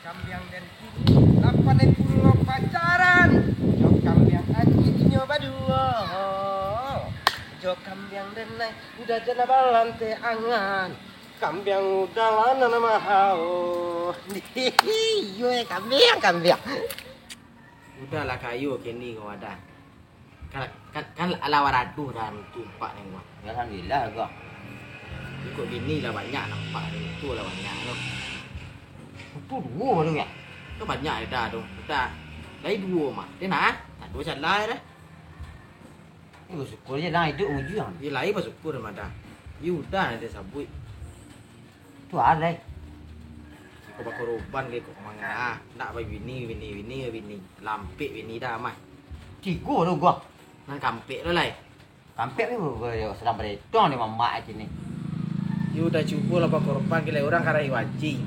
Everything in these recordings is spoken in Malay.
kambiang dan kini lapan pulau pacaran. Jo kambiang aji nyoba dua. Jo kambiang dan naik udah jana balante angan. Kambiang udah lana nama hao. Yo kambiang. Udahlah kayu kini kau ada. Kan ala waradu dah tumpak ni gua. Alhamdulillah gua. Ikut bini lah banyak nampak tu lah banyak tu. Itu dua tu ya. Tu banyak dah tu. Dah. Lai dua mah. Dia nak? Tak dua salah dah. Itu syukur je lah hidup ujian. Dia lai pas syukur mah dah. You dah nanti sabut. Tu ada. Kau bakal roban ke kau mangga. Nak bagi bini. Lampik bini dah mah. Tiga tu gua. Nang kampik tu lai. Kampek ni gua sedang beretong ni mamak sini. You dah cuba lah bakal roban ke lai orang karai wajib.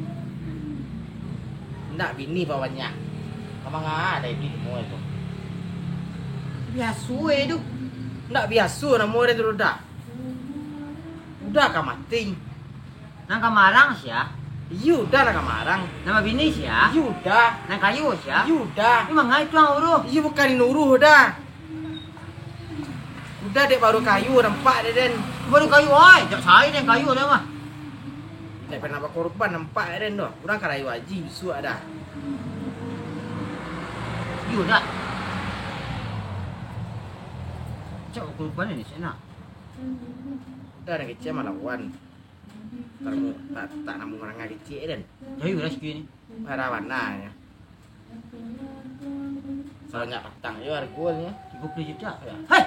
Nak bini pa banyak. Kau mangga ada bini semua tu. Biasa tu. Nak biasa nama dia tu dah. Udah kah mati. Nang kamarang sia. You dah lah kamarang. Nama bini sia. You dah. Nang kayu sia. You dah. Ni mangai tuang uruh. You bukan nuruh dah. Udah dek baru kayu nampak dia den. Baru kayu oi. Jak saya dan kayu dah mah. Tak pernah apa korban nampak dia den tu. Orang karai wajib suak dah. You dah. Cak kurban ni sana. Udah nak kecil malah wan. Tak namu orang kecil den. Kayu dah sikit ni. Para warna ya. Soalnya petang yo harganya. 30 juta ya. Hai.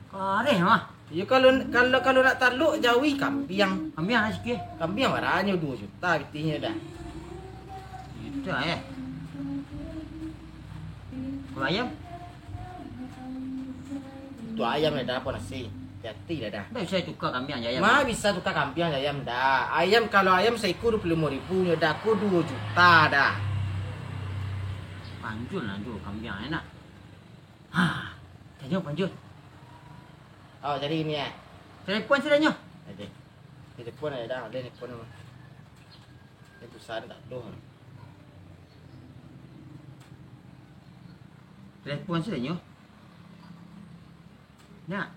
Kareh mah. Ya kalau nak taluk jauhi kambiang. Ambil lah sikit. Kambiang warnanya 2 juta bitinya dah. Juta Kalau ayam? Tu ayam dah apa nasi. Hati dah. Dah saya tukar kambing ayam. Mah bisa tukar kampiang ayam dah. Ayam kalau ayam seekor 25.000 dah aku 2 juta dah. Panjul lah tu kambing enak. Ha. Tanya panjul. Oh jadi ini ya. Telefon sedanya. Ada. Telepon ada dah, ada telepon mah. Ini besar tak doh. Telefon sedanya. Nak.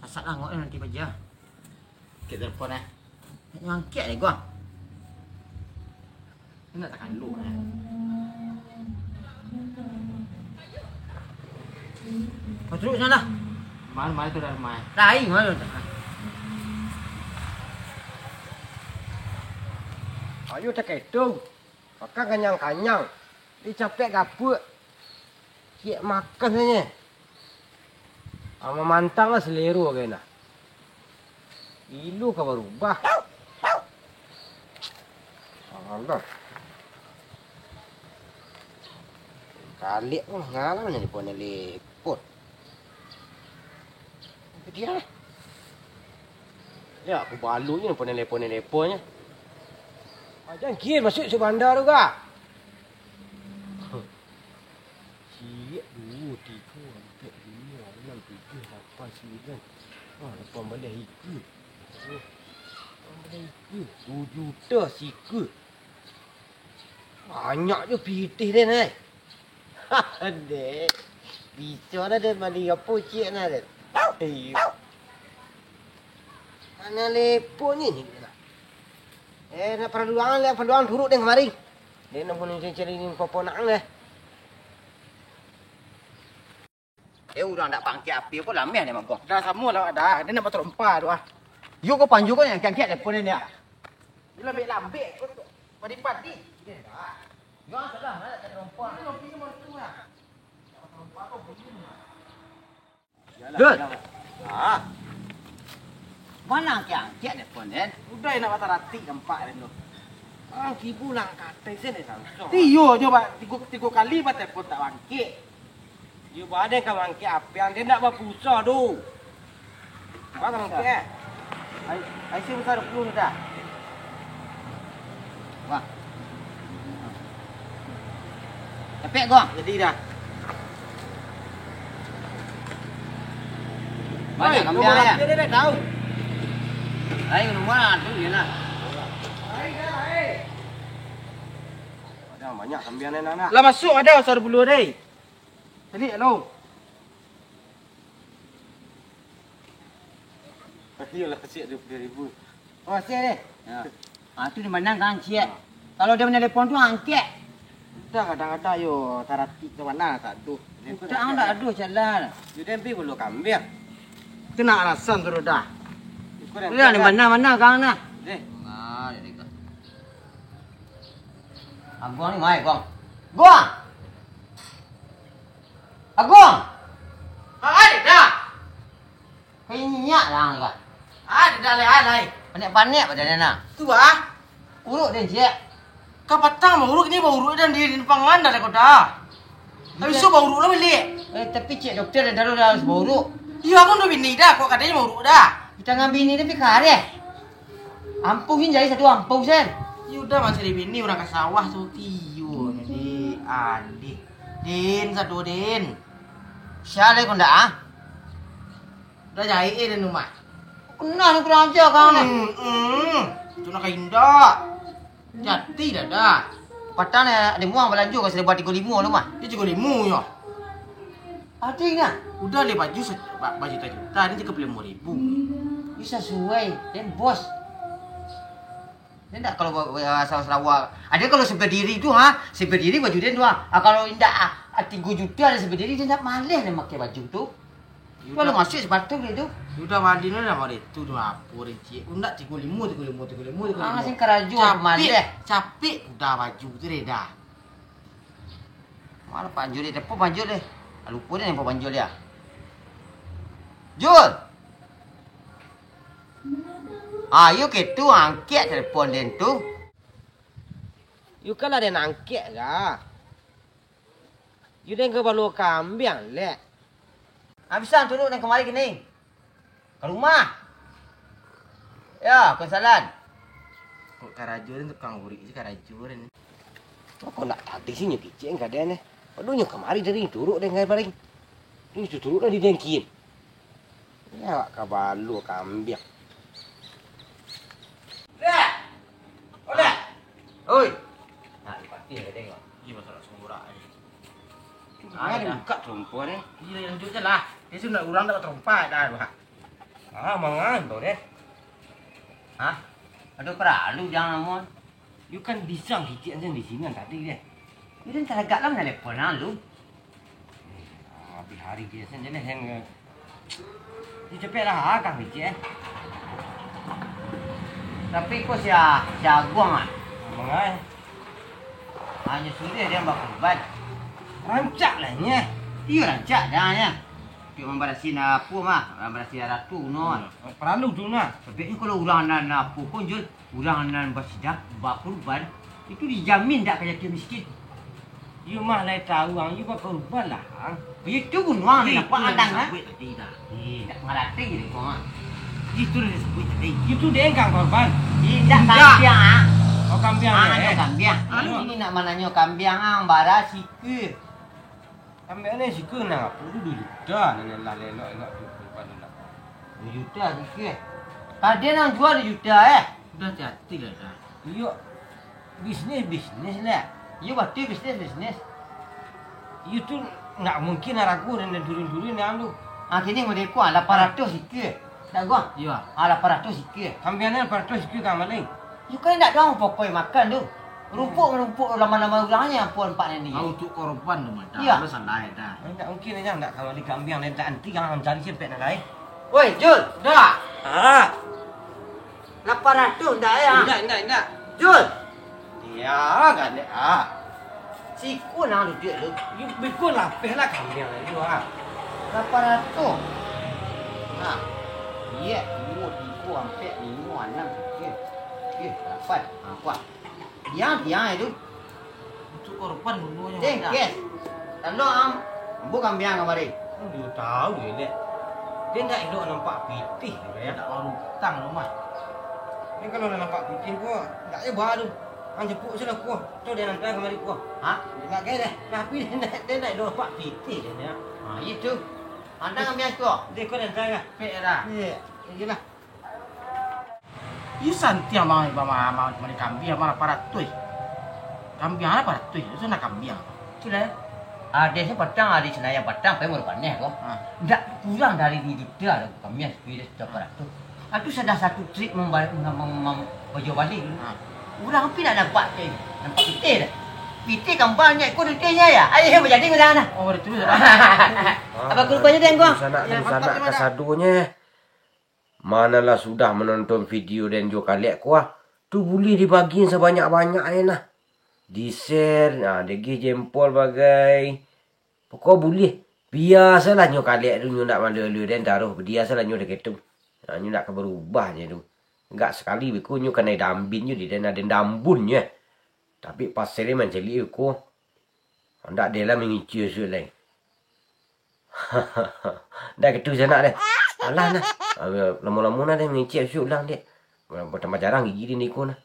Asal angok nanti baca. Kita telepon eh. Nak angkat ni gua. Ini nak takkan lu eh. Kau terus sana. Mana tu dah mai. Rai mana tu? Ayo tak itu. Makan kanyang. Dicapek gapuk. Kiek makan saja. Ama mantang lah seliru kena. Ilu kau berubah. Allah. Kali pun ngalah ni pun lepot. Dia. Ya aku balunya pun leponya. Jangan kira masuk ke bandar tu kah? Siap 2, 3, 4, 5, 6, 7, 8, 9. 8 balik ikut. 8 balik ikut. 2 juta sikut. Banyak je pitih dia ni. Dek. Bisa dah dia balik apa cik nak dia. Mana leponya ni? Nak perluan turut dia kemari. Dia nak pun cari poponak dia. Udah nak pangkit api apa lameh ni mak gua. Dah sama lah dah. Dia nak berterempah tu ah. You kau panju kau yang angkat telefon ni ah. Bila ambil lambik padi-padi. Ya sudah, nak terompak. Kalau pergi mana tu lah. Terempah tu begini. Good. Ah. Mana angkat telefon ni? Udah nak mata rati nampak dia tu. Kibu lang katai sini langsung. Tiyo coba 3 kali mata telefon tak bangkit. You badai kau angkat apa yang dia nak berpusat tu. Apa angkat? IC besar 20 dah. Wah. Cepet gua. Jadi dah. Banyak Oi, kambing ya. Dia dah tahu. Ayo nomor tu dia nak. Ada banyak kambing ni nak. Lah masuk ada 10 deh. Tadi hello. Iyalah siap 20,000. Oh, siap deh. Ya. Tu di mana kan cik. Kalau dia punya telefon tu angkat. Dah kadang-kadang yo tarati ke mana tak tu. Tak ada aduh jalan. You dempi bulu kambing. Itu nak alasan terus dah. Dia di mana kan nak. Deh. Ah, jadi kan. Agong ni mai gong. Gong. Agong. Ada dah. Kayaknya lah kan. Ada dah lai. Panik-panik pada nak. Tu ah. Urut dia cik. Kau patang mau urut ni mau urut dan di pangan dah kau dah. Habis tu mau urut lah balik. Tapi cik doktor dah harus urut. Iya aku udah bini dah. Kau katanya mau urut dah. Kita ngambil ni tapi kare. Ampuhin jadi satu ampuh sen. Ya udah macam di bini orang ke sawah tu tiu ni adik. Din satu din. Siapa kau ndak ah? Dah jahit dan rumah. Kenal ni kurang ajar kau ni. Itu nak indah. Jati dah dah. Patang ni ada muang belanja kau sudah buat 35 lu mah. Dia juga limu ya. Artinya Udah le baju baju juta ni juga 5,000. bisa sesuai dan bos. Dia tak kalau asal Sarawak. Ada kalau seberdiri tu ha, seberdiri baju dia dua. Kalau indak 3 juta ada seberdiri dia tak malas nak pakai baju tu. Kalau masuk sepatu dia tu. Udah wadi ni dah mau itu dua apa cik. Undak 35. Ah, sing keraju malas. Capek udah baju tu dah. Malah panjul dia, depo panjul dia. Lupa dia nampak panjul dia. Jul. Ayo ke tu angkat telefon dia tu. You kan ada nangkek ga? You dah ke balu kambing le. Habisan turun dan kemari kini. Ke rumah. Ya, ke salan. Kok karajuran tukang urik je karajuran. Kau nak tadi sih nyuki ceng kada ni. Aduh nyu kemari dari turuk deh ngai paling. Ini turuk dah didengkin. Ya ke balu kambing. Dah. Udah. Oi. Nah, pasti dia tengok. Iya masalah sumurah ni. Ada buka perempuan ni. Iya lanjut je lah. Dia sudah orang dah terompak dah bah. Mangan tu deh. Hah? Aduh perlu jangan mon. You kan bisa hicik aja di sini tadi deh. Ini tak agak lama telefon lu. Habis hari dia sen jenis yang dia cepet lah kang hicik. Tapi kau sia guang ah. Mangan. Hanya sudah dia bakal ban. Rancak lah nya. Iya rancak dah nya. Dia membarasi apa mah? Membarasi ratu no. Perlu tu nak. Sebenarnya kalau urangan apa pun jul, urangan bersidak bakurban itu dijamin tak kaya dia miskin. You mah lai tahu ang you bakal korban lah. Itu pun wang ni apa adang ah? Tadi dah. Tak mengerti ni kau ah. Itu dah sebut tadi. Itu dia yang korban. Tidak kambiang ah. Oh kambing Ah, ni. kambiang. Ini nak mananya kambiang ah, bara siku. Kambing ni siku nak apa tu juta ni lah lelok elok tu korban nak. 2 juta sikit. Tadi nang jual 2 juta Udah hati lah dah. You bisnes lah. You batu bisnes. You tu nak mungkin ragu dan turun-turun yang tu. Ah kini mau deku 800 sikit. Tak gua. Iya. Ah 800 sikit. Kambing ni 400 siku kang maling. You kan nak dong pokok makan tu. Rumpuk lama-lama ulangnya pun pak ni. Kau untuk korban tu mah. Iya. Lu salah dah. Tak mungkin aja nak kalau di kambing ni tak anti yang cari siapa nak lain. Woi, Jul. Dah. 800 dah ya. Indah. Jul. Ya kan ni Siku nang duit lu. You bikun lah pehlah kambing ni you 800. Nah. Iya, 2 3 4 5 6 7. 8. Ah, kuat. Dia itu. Untuk korban bunuhnya. Kes. Kalau am bukan biang kemari. You tahu ni. Dia tak elok nampak pitih Ya ya. tak mau hutang rumah. Ni kalau dah nampak pitih gua, tak je baru. Ang jepuk sila gua. Tu dia nanti kemari gua. Hah? Dia nak gaya dah. Tapi dia nak elok nampak pitih dia. Ah, itu. Anda ngambil tu. Dia kau dah jaga. Pek dah. Iya. Iyalah. Yu santia mang mama kambing mana para tuh. Kambing apa para tuh? Itu nak kambing. Sudah. Ada saya patang, ada Senayan patang, pengen panen kok. Tidak kurang dari ini juga ada kami yang sepuluh secara tu. Itu sudah satu trik membalik baju balik. Orang tapi nak nampak ke, nampak piti dah. Piti kan banyak, kau dutenya ya. Ayo menjadi ke sana. Oh itu. Apa rupanya tengok? Sana kasadunya. Manalah sudah menonton video dan juga lihat kuah. Tu boleh dibagiin sebanyak-banyaknya nah. Di-share, nah, degi jempol bagai. Pokok boleh. Biasalah nyo kalian tu nyo nak malu-malu dan taruh. Biasalah nyo dah ketum. Nah, nyo nak berubah je tu. Enggak sekali beku nyo kena dambin nyo di dan ada dambun nyo. Tapi pasal ni macam ni aku. Hendak dia lah mengicir su lain. Dah ketu sana dah. Alah nah. Lama-lama nah dia mengicir su ulang dia. Bertambah jarang gigi ni ko nah.